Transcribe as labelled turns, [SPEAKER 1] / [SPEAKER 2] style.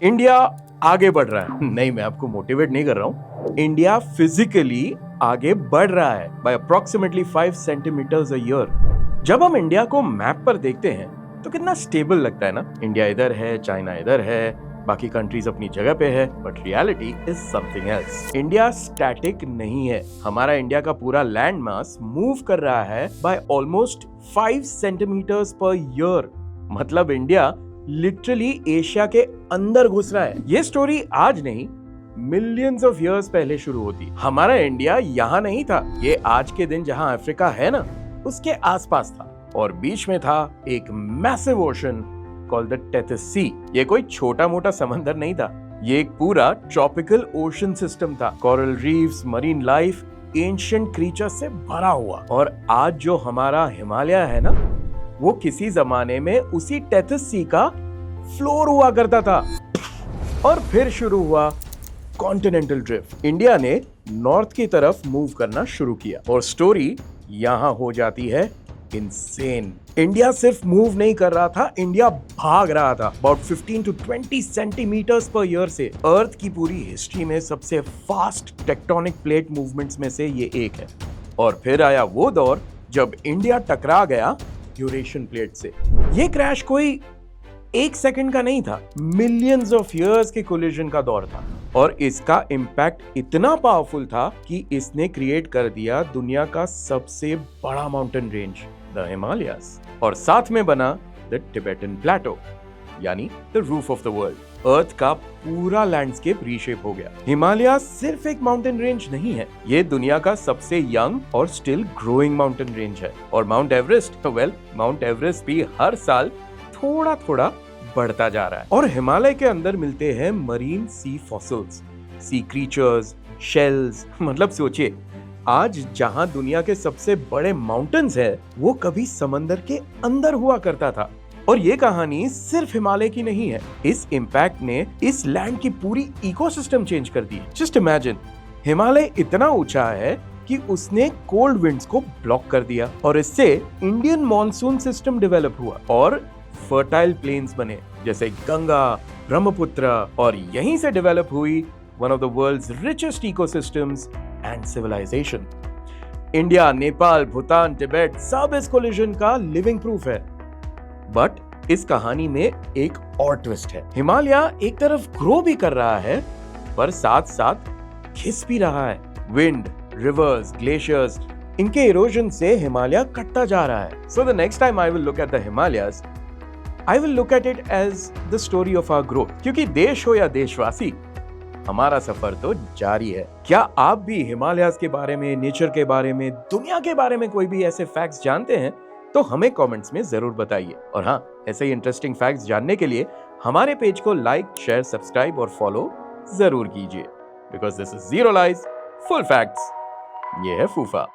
[SPEAKER 1] India आगे बढ़ रहा है। नहीं, मैं आपको मोटिवेट नहीं कर रहा हूं। इंडिया फिजिकली आगे बढ़ रहा है by approximately 5 centimetres a year. जब हम इंडिया को मैप पर देखते हैं तो कितना स्टेबल लगता है ना। इंडिया इधर है, चाइना इधर है, बाकी कंट्रीज अपनी जगह पे है, but reality is something else. India static नहीं है। हमारा इंडिया का पूरा लैंड मास मूव कर रहा है by almost 5 centimetres per year. मतलब इंडिया लिटरली एशिया के अंदर घुस रहा है। ये स्टोरी आज नहीं, मिलियंस ऑफ इयर्स पहले शुरू होती। हमारा इंडिया यहाँ नहीं था। ये आज के दिन जहाँ अफ्रीका है ना, उसके आसपास था और बीच में था एक massive ocean called the Tethys sea. ये कोई छोटा मोटा समंदर नहीं था, ये एक पूरा ट्रॉपिकल ओशन सिस्टम था। Coral reefs, marine life, ancient creatures से भरा हुआ। और आज जो हमारा हिमालय है ना, वो किसी जमाने में उसी टेथिस सी का फ्लोर हुआ करता था। और फिर शुरू हुआ कॉन्टिनेंटल ड्रिफ्ट। इंडिया ने नॉर्थ की तरफ मूव करना शुरू किया और स्टोरी यहां हो जाती है इनसेन। इंडिया सिर्फ मूव नहीं कर रहा था, इंडिया भाग रहा था about 15 to 20 centimetres per year से। अर्थ की पूरी हिस्ट्री में सबसे फास्ट टेक्टोनिक प्लेट मूवमेंट्स में से ये एक है। और फिर आया वो दौर जब इंडिया टकरा गया यूरेशियन प्लेट से। ये क्रैश कोई एक सेकंड का नहीं था, मिलियंस ऑफ इयर्स के कोलिजन का दौर था। और इसका इम्पैक्ट इतना पावरफुल था कि इसने क्रिएट कर दिया दुनिया का सबसे बड़ा माउंटेन रेंज, द हिमालयाज। और साथ में बना द टिबेटन प्लेटो, यानी the roof of the world. Earth का पूरा लैंडस्केप रीशेप हो गया। हिमालय सिर्फ एक माउंटेन रेंज नहीं है, ये दुनिया का सबसे यंग और स्टिल ग्रोइंग माउंटेन रेंज है। और माउंट एवरेस्ट, माउंट एवरेस्ट भी हर साल थोड़ा थोड़ा बढ़ता जा रहा है। और हिमालय के अंदर मिलते हैं मरीन सी फॉसिल्स, सी क्रीचर्स, शेल्स। मतलब सोचिए, आज जहां दुनिया के सबसे बड़े माउंटेन्स है, वो कभी समंदर के अंदर हुआ करता था। और ये कहानी सिर्फ हिमालय की नहीं है। इस इम्पैक्ट ने इस लैंड की पूरी इकोसिस्टम चेंज कर दी। जस्ट इमेजिन, हिमालय इतना ऊंचा है कि उसने कोल्ड विंड्स को ब्लॉक कर दिया और इससे इंडियन मॉनसून सिस्टम डेवलप हुआ और फर्टाइल प्लेन्स बने जैसे गंगा, ब्रह्मपुत्र। और यहीं से डेवलप हुई one of the world's richest ecosystems and civilisation. India, Nepal, Bhutan, Tibet सब इस कोलिजन का लिविंग प्रूफ है। बट इस कहानी में एक और ट्विस्ट है। हिमालय एक तरफ ग्रो भी कर रहा है, पर साथ साथ घिस भी रहा है। विंड, रिवर्स, ग्लेशियर्स, इनके इरोजन से हिमालय कटता जा रहा है। So the next time I will look at the Himalayas, I will look at it as the story of our growth. क्योंकि देश हो या देशवासी, हमारा सफर तो जारी है। क्या आप भी हिमालयस के बारे में, नेचर के बारे में, दुनिया के बारे में कोई भी ऐसे फैक्ट्स जानते हैं तो हमें कमेंट्स में जरूर बताइए। और हाँ, ऐसे ही इंटरेस्टिंग फैक्ट्स जानने के लिए हमारे पेज को लाइक, शेयर, सब्सक्राइब और फॉलो जरूर कीजिए। Because this is zero lies full facts. ये है फूफा।